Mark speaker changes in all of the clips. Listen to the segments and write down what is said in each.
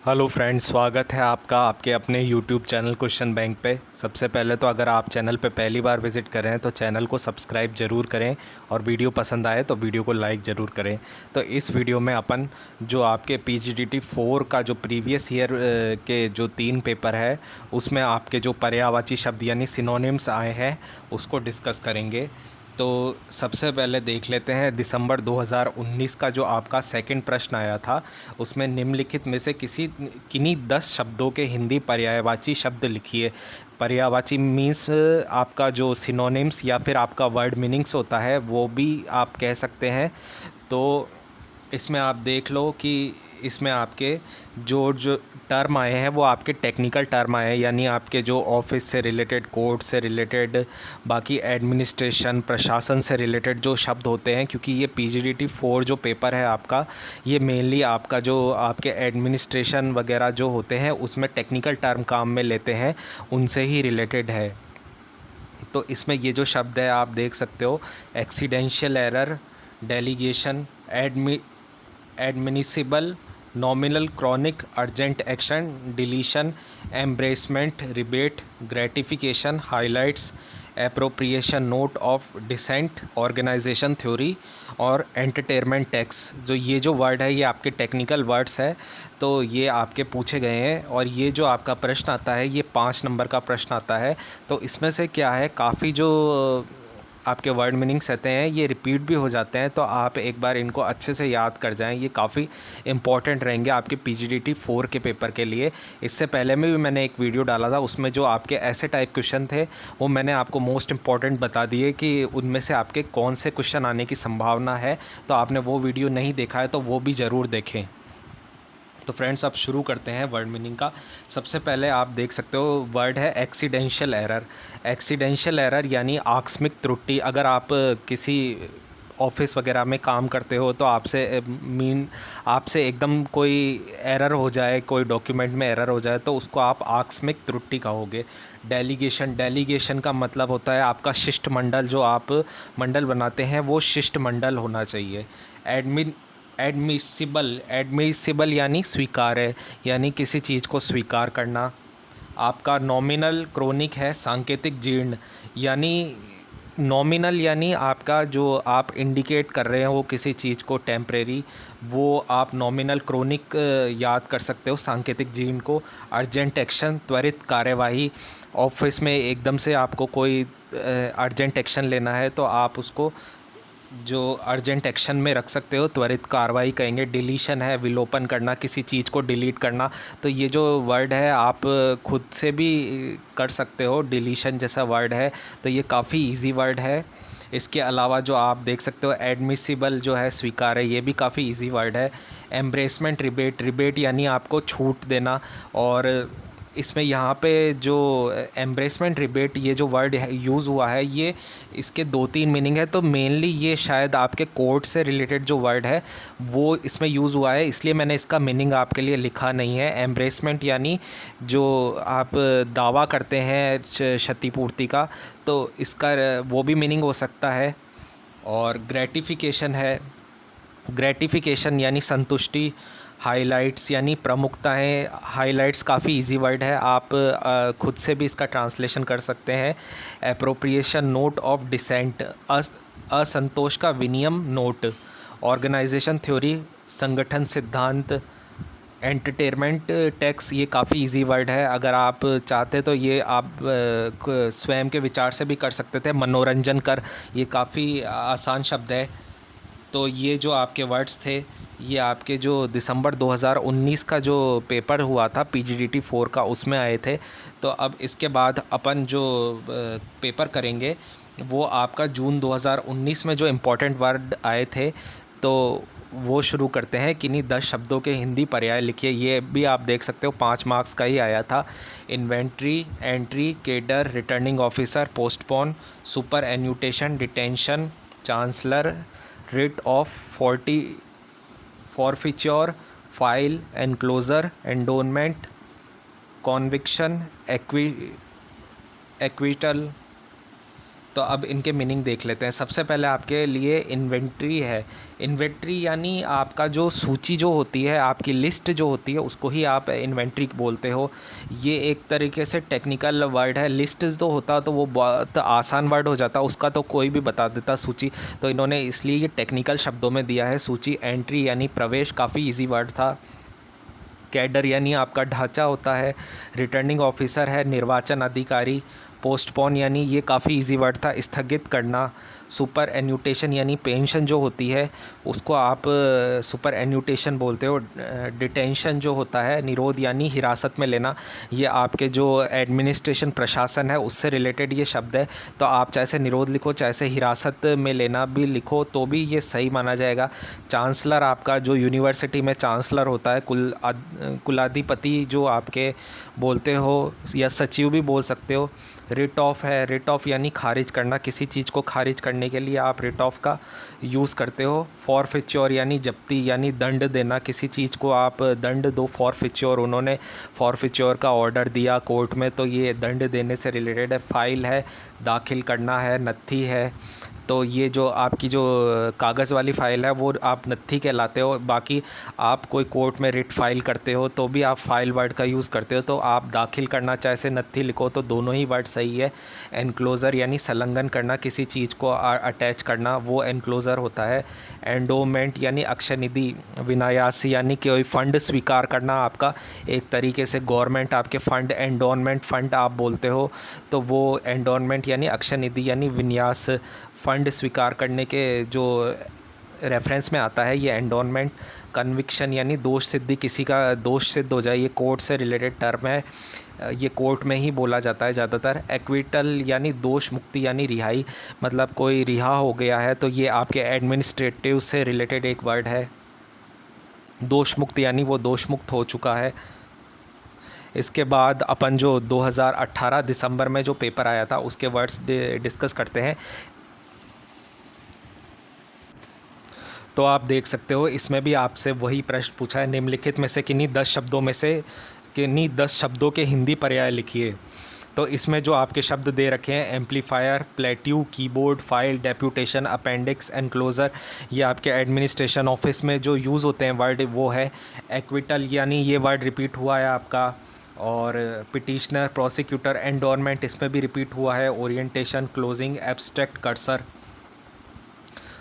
Speaker 1: Hello friends, स्वागत है आपका आपके अपने यूट्यूब चैनल क्वेश्चन बैंक पे। सबसे पहले तो अगर आप चैनल पे पहली बार विज़िट कर रहे हैं तो चैनल को सब्सक्राइब ज़रूर करें और वीडियो पसंद आए तो वीडियो को लाइक ज़रूर करें। तो इस वीडियो में अपन जो आपके पीजीडीटी 4 का जो प्रीवियस ईयर के जो 3 पेपर है उसमें आपके जो पर्यायवाची शब्द यानी सिनोनिम्स आए हैं उसको डिस्कस करेंगे। तो सबसे पहले देख लेते हैं दिसंबर 2019 का जो आपका सेकंड प्रश्न आया था। उसमें निम्नलिखित में से किन्हीं 10 शब्दों के हिंदी पर्यायवाची शब्द लिखिए। पर्यायवाची मीन्स आपका जो सिनोनिम्स या फिर आपका वर्ड मीनिंग्स होता है वो भी आप कह सकते हैं। तो इसमें आप देख लो कि इसमें आपके जो टर्म आए हैं वो आपके टेक्निकल टर्म आए हैं, यानी आपके जो ऑफिस से रिलेटेड, कोर्ट से रिलेटेड, बाकी एडमिनिस्ट्रेशन प्रशासन से रिलेटेड जो शब्द होते हैं। क्योंकि ये पीजीडीटी 4 जो पेपर है आपका, ये मेनली आपका जो आपके एडमिनिस्ट्रेशन वगैरह जो होते हैं उसमें टेक्निकल टर्म काम में लेते हैं, उनसे ही रिलेटेड है। तो इसमें ये जो शब्द है आप देख सकते हो: accidental error, delegation, admissible, nominal, chronic, urgent action, deletion, embarrassment, rebate, gratification, highlights, appropriation, note of dissent, organisation theory और एंटरटेनमेंट टैक्स। जो ये जो वर्ड है ये आपके टेक्निकल वर्ड्स है, तो ये आपके पूछे गए हैं। और ये जो आपका प्रश्न आता है ये 5 नंबर का प्रश्न आता है। तो इसमें से क्या है, काफ़ी जो आपके वर्ड मीनिंग्स रहते हैं ये रिपीट भी हो जाते हैं, तो आप एक बार इनको अच्छे से याद कर जाएं। ये काफ़ी इंपॉर्टेंट रहेंगे आपके पीजीडीटी 4 के पेपर के लिए। इससे पहले में भी मैंने एक वीडियो डाला था, उसमें जो आपके ऐसे टाइप क्वेश्चन थे वो मैंने आपको मोस्ट इंपॉर्टेंट बता दिए कि उनमें से आपके कौन से क्वेश्चन आने की संभावना है। तो आपने वो वीडियो नहीं देखा है तो वो भी ज़रूर देखें। तो फ्रेंड्स, अब शुरू करते हैं वर्ड मीनिंग का। सबसे पहले आप देख सकते हो वर्ड है एक्सीडेंशियल एरर। एक्सीडेंशियल एरर यानी आकस्मिक त्रुटि। अगर आप किसी ऑफिस वगैरह में काम करते हो तो आपसे एकदम कोई एरर हो जाए, कोई डॉक्यूमेंट में एरर हो जाए तो उसको आप आकस्मिक त्रुटि कहोगे। डेलीगेशन का मतलब होता है आपका शिष्टमंडल, जो आप मंडल बनाते हैं वो शिष्टमंडल होना चाहिए। एडमिसिबल यानी स्वीकार्य, यानी किसी चीज़ को स्वीकार करना। आपका नॉमिनल क्रॉनिक है सांकेतिक जीर्ण, यानी नॉमिनल यानी आपका जो आप इंडिकेट कर रहे हैं वो किसी चीज़ को टेम्परेरी, वो आप नॉमिनल क्रॉनिक याद कर सकते हो सांकेतिक जीर्ण को। अर्जेंट एक्शन त्वरित कार्यवाही, ऑफिस में एकदम से आपको कोई अर्जेंट एक्शन लेना है तो आप उसको जो अर्जेंट एक्शन में रख सकते हो, त्वरित कार्रवाई कहेंगे। डिलीशन है विलोपन करना, किसी चीज़ को डिलीट करना। तो ये जो वर्ड है आप खुद से भी कर सकते हो, डिलीशन जैसा वर्ड है, तो ये काफ़ी इजी वर्ड है। इसके अलावा जो आप देख सकते हो एडमिसिबल जो है स्वीकार्य, ये भी काफ़ी इजी वर्ड है। एम्ब्रेसमेंट, रिबेट यानी आपको छूट देना। और इसमें यहाँ पे जो एम्ब्रेसमेंट, रिबेट, ये जो वर्ड यूज़ हुआ है ये इसके 2-3 मीनिंग है। तो मेनली ये शायद आपके कोर्ट से रिलेटेड जो वर्ड है वो इसमें यूज़ हुआ है, इसलिए मैंने इसका मीनिंग आपके लिए लिखा नहीं है। एम्ब्रेसमेंट यानी जो आप दावा करते हैं क्षतिपूर्ति का, तो इसका वो भी मीनिंग हो सकता है। और ग्रेटिफिकेशन यानी संतुष्टि। हाइलाइट्स यानी प्रमुखताएं। हाइलाइट्स काफ़ी इजी वर्ड है, आप खुद से भी इसका ट्रांसलेशन कर सकते हैं। एप्रोप्रिएशन, नोट ऑफ डिसेंट, असंतोष का विनियम नोट। ऑर्गेनाइजेशन थ्योरी, संगठन सिद्धांत। एंटरटेनमेंट टैक्स, ये काफ़ी इजी वर्ड है, अगर आप चाहते तो ये आप स्वयं के विचार से भी कर सकते थे। मनोरंजन कर, ये काफ़ी आसान शब्द है। तो ये जो आपके वर्ड्स थे ये आपके जो दिसंबर 2019 का जो पेपर हुआ था पीजीडीटी 4 का उसमें आए थे। तो अब इसके बाद अपन जो पेपर करेंगे वो आपका जून 2019 में जो इम्पोर्टेंट वर्ड आए थे तो वो शुरू करते हैं। किन्हीं 10 शब्दों के हिंदी पर्याय लिखिए। ये भी आप देख सकते हो 5 मार्क्स का ही आया था। Inventory, entry, cadre, returning officer, postpone, superannuation, detention, chancellor, writ of forfeiture, file, enclosure, endowment, conviction, acquittal, तो अब इनके मीनिंग देख लेते हैं। सबसे पहले आपके लिए इन्वेंट्री है। इन्वेंट्री यानी आपका जो सूची जो होती है, आपकी लिस्ट जो होती है, उसको ही आप इन्वेंट्री बोलते हो। ये एक तरीके से टेक्निकल वर्ड है। लिस्ट तो होता तो वो बहुत आसान वर्ड हो जाता, उसका तो कोई भी बता देता सूची। तो इन्होंने इसलिए ये टेक्निकल शब्दों में दिया है सूची। एंट्री यानी प्रवेश, काफ़ी इजी वर्ड था। कैडर यानी आपका ढांचा होता है। रिटर्निंग ऑफिसर है निर्वाचन अधिकारी। पोस्टपोन यानी ये काफ़ी इजी वर्ड था, स्थगित करना। सुपर एन्यूटेशन यानी पेंशन जो होती है उसको आप सुपर एन्यूटेशन बोलते हो। डिटेंशन जो होता है, निरोध यानी हिरासत में लेना, ये आपके जो एडमिनिस्ट्रेशन प्रशासन है उससे रिलेटेड ये शब्द है। तो आप चाहे से निरोध लिखो, चाहे से हिरासत में लेना भी लिखो तो भी ये सही माना जाएगा। चांसलर आपका जो यूनिवर्सिटी में चांसलर होता है, कुलाधिपति जो आपके बोलते हो, या सचिव भी बोल सकते हो। रिट ऑफ है, रिट ऑफ यानी खारिज करना, किसी चीज़ को खारिज करने के लिए आप रिट ऑफ का यूज़ करते हो। फॉरफिच्योर यानी जब्ती यानी दंड देना, किसी चीज़ को आप दंड दो। फॉरफिच्योर, उन्होंने फॉरफिच्योर का ऑर्डर दिया कोर्ट में, तो ये दंड देने से रिलेटेड है। फाइल है, दाखिल करना है। नत्थी है, तो ये जो आपकी जो कागज़ वाली फ़ाइल है वो आप नत्थी कहलाते हो। बाकी आप कोई कोर्ट में रिट फाइल करते हो तो भी आप फाइल वर्ड का यूज़ करते हो, तो आप दाखिल करना चाहे से नत्थी लिखो तो दोनों ही वर्ड सही है। एनक्लोज़र यानी संलग्न करना, किसी चीज़ को अटैच करना, वो एनक्लोज़र होता है। एंडोमेंट यानी अक्षय निधि। विनायास यानी कोई फ़ंड स्वीकार करना, आपका एक तरीके से गवर्नमेंट आपके फ़ंड, एंडोनमेंट फ़ंड आप बोलते हो, तो वो एंडोनमेंट यानी अक्षय निधि यानी विन्यास, फ़ंड स्वीकार करने के जो रेफरेंस में आता है ये एंडोनमेंट। कन्विक्शन यानी दोष सिद्धि, किसी का दोष सिद्ध हो जाए, ये कोर्ट से रिलेटेड टर्म है, ये कोर्ट में ही बोला जाता है ज़्यादातर। एक्विटल यानी दोष मुक्ति यानी रिहाई, मतलब कोई रिहा हो गया है, तो ये आपके एडमिनिस्ट्रेटिव से रिलेटेड एक वर्ड है। दोष मुक्त यानी वो दोष मुक्त हो चुका है। इसके बाद अपन जो 2018 दिसंबर में जो पेपर आया था उसके वर्ड्स डिस्कस करते हैं। तो आप देख सकते हो इसमें भी आपसे वही प्रश्न पूछा है, निम्नलिखित में से किन्हीं 10 शब्दों के हिंदी पर्याय लिखिए। तो इसमें जो आपके शब्द दे रखे हैं, amplifier, plateau, keyboard, file, deputation, appendix, enclosure, ये आपके एडमिनिस्ट्रेशन ऑफिस में जो यूज़ होते हैं वर्ड वो है। एक्विटल यानी ये वर्ड रिपीट हुआ है आपका। और पिटिशनर, प्रोसिक्यूटर, एंडोनमेंट, इसमें भी रिपीट हुआ है। Orientation, closing, abstract, cursor.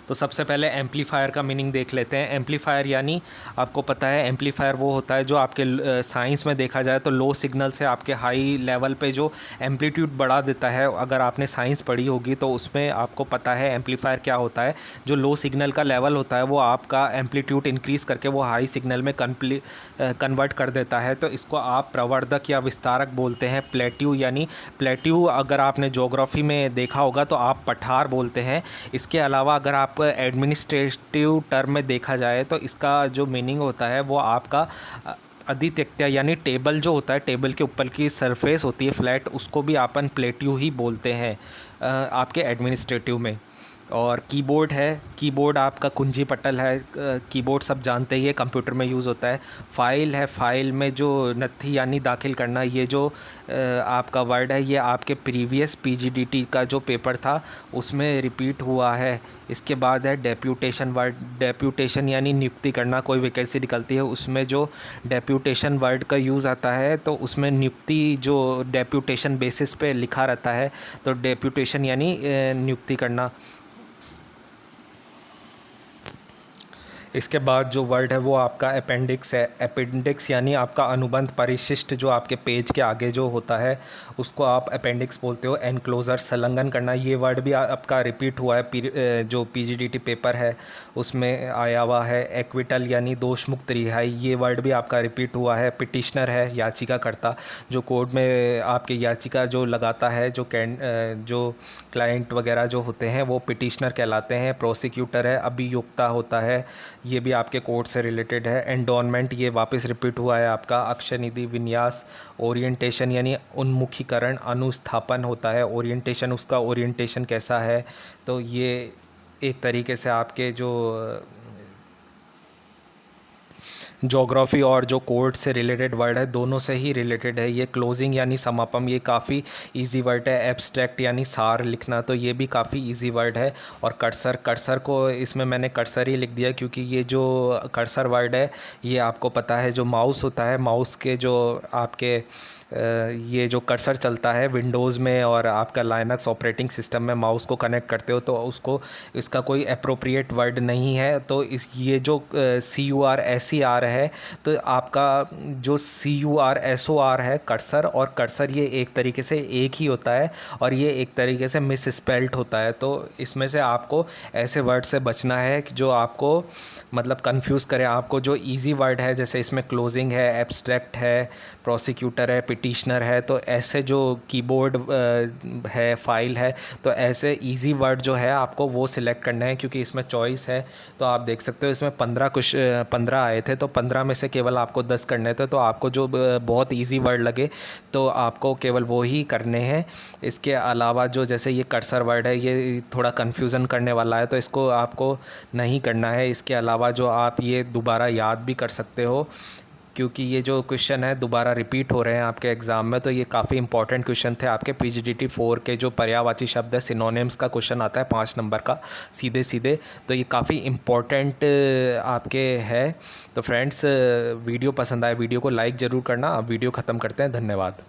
Speaker 1: तो सबसे पहले एम्पलीफायर का मीनिंग देख लेते हैं। एम्पलीफायर यानी आपको पता है एम्पलीफायर वो होता है जो आपके साइंस में देखा जाए तो लो सिग्नल से आपके हाई लेवल पे जो एम्पलीट्यूड बढ़ा देता है। अगर आपने साइंस पढ़ी होगी तो उसमें आपको पता है एम्पलीफायर क्या होता है। जो लो सिग्नल का लेवल होता है वो आपका एम्पलीट्यूड इंक्रीज़ करके वो हाई सिग्नल में कन्वर्ट कर देता है, तो इसको आप प्रवर्धक या विस्तारक बोलते हैं। प्लेट्यू यानी प्लेट्यू अगर आपने ज्योग्राफी में देखा होगा तो आप पठार बोलते हैं। इसके अलावा अगर आप एडमिनिस्ट्रेटिव टर्म में देखा जाए तो इसका जो मीनिंग होता है वो आपका अधित्यक्त्या यानी टेबल जो होता है, टेबल के ऊपर की सरफेस होती है फ्लैट, उसको भी अपन प्लेट्यू ही बोलते हैं आपके एडमिनिस्ट्रेटिव में। और कीबोर्ड है, कीबोर्ड आपका कुंजी पटल है। कीबोर्ड सब जानते ही है, कंप्यूटर में यूज़ होता है। फाइल है, फाइल में जो नत्थी यानी दाखिल करना, ये जो आपका वर्ड है ये आपके प्रीवियस पीजीडीटी का जो पेपर था उसमें रिपीट हुआ है। इसके बाद है डेप्यूटेशन वर्ड। डेप्यूटेशन यानी नियुक्ति करना, कोई वैकेंसी निकलती है उसमें जो डेप्यूटेशन वर्ड का यूज़ आता है तो उसमें नियुक्ति जो डेप्यूटेशन बेसिस पे लिखा रहता है, तो डेप्यूटेशन यानी नियुक्ति करना। इसके बाद जो वर्ड है वो आपका अपेंडिक्स है। अपेंडिक्स यानी आपका अनुबंध परिशिष्ट जो आपके पेज के आगे जो होता है उसको आप अपेंडिक्स बोलते हो। एनक्लोज़र संलग्न करना, ये वर्ड भी आपका रिपीट हुआ है, जो पीजीडीटी पेपर है उसमें आया हुआ है। एक्विटल यानी दोष मुक्त रिहाई, ये वर्ड भी आपका रिपीट हुआ है। पिटिशनर है याचिकाकर्ता, जो कोर्ट में आपके याचिका जो लगाता है, जो क्लाइंट वगैरह जो होते हैं वो पिटिशनर कहलाते हैं। प्रोसिक्यूटर है, अभियोक्ता होता है, ये भी आपके कोर्ट से रिलेटेड है। एंडोनमेंट, ये वापस रिपीट हुआ है आपका। अक्षय निधि, विन्यास। ओरिएंटेशन यानी उन्मुखीकरण, अनुस्थापन होता है। ओरिएंटेशन, उसका ओरिएंटेशन कैसा है, तो ये एक तरीके से आपके जो ज्योग्राफी और जो कोर्ट से रिलेटेड वर्ड है दोनों से ही रिलेटेड है। ये क्लोजिंग यानी समापन, ये काफ़ी इजी वर्ड है। एब्स्ट्रैक्ट यानी सार लिखना, तो ये भी काफ़ी इजी वर्ड है। और कर्सर, कर्सर को इसमें मैंने कर्सर ही लिख दिया क्योंकि ये जो कर्सर वर्ड है ये आपको पता है जो माउस होता है, माउस के जो आपके ये जो कर्सर चलता है विंडोज़ में और आपका लाइनक्स ऑपरेटिंग सिस्टम में माउस को कनेक्ट करते हो तो उसको, इसका कोई अप्रोप्रिएट वर्ड नहीं है। तो इस ये जो CURSER है, तो आपका जो CURSOR है कर्सर, और कर्सर ये एक तरीके से एक ही होता है और ये एक तरीके से मिस स्पेल्ट होता है। तो इसमें से आपको ऐसे वर्ड से बचना है कि जो आपको मतलब कंफ्यूज करे आपको। जो इजी वर्ड है जैसे इसमें क्लोजिंग है, एब्स्ट्रैक्ट है, प्रोसिक्यूटर है, पिटिशनर है, तो ऐसे जो कीबोर्ड है, फाइल है, तो ऐसे इजी वर्ड जो है आपको वो सिलेक्ट करना है क्योंकि इसमें चॉइस है। तो आप देख सकते हो इसमें 15 आए थे, तो 15 में से केवल आपको 10 करने थे। तो आपको जो बहुत इजी वर्ड लगे तो आपको केवल वो ही करने हैं। इसके अलावा जो जैसे ये कर्सर वर्ड है ये थोड़ा कन्फ्यूज़न करने वाला है, तो इसको आपको नहीं करना है। इसके अलावा जो आप ये दोबारा याद भी कर सकते हो क्योंकि ये जो क्वेश्चन है दोबारा रिपीट हो रहे हैं आपके एग्ज़ाम में, तो ये काफ़ी इंपॉर्टेंट क्वेश्चन थे आपके PGDT 4 के। जो पर्यायवाची शब्द है, सिनोनिम्स का क्वेश्चन आता है 5 नंबर का सीधे सीधे, तो ये काफ़ी इंपॉर्टेंट आपके है। तो फ्रेंड्स, वीडियो पसंद आए वीडियो को लाइक ज़रूर करना। अब वीडियो ख़त्म करते हैं, धन्यवाद।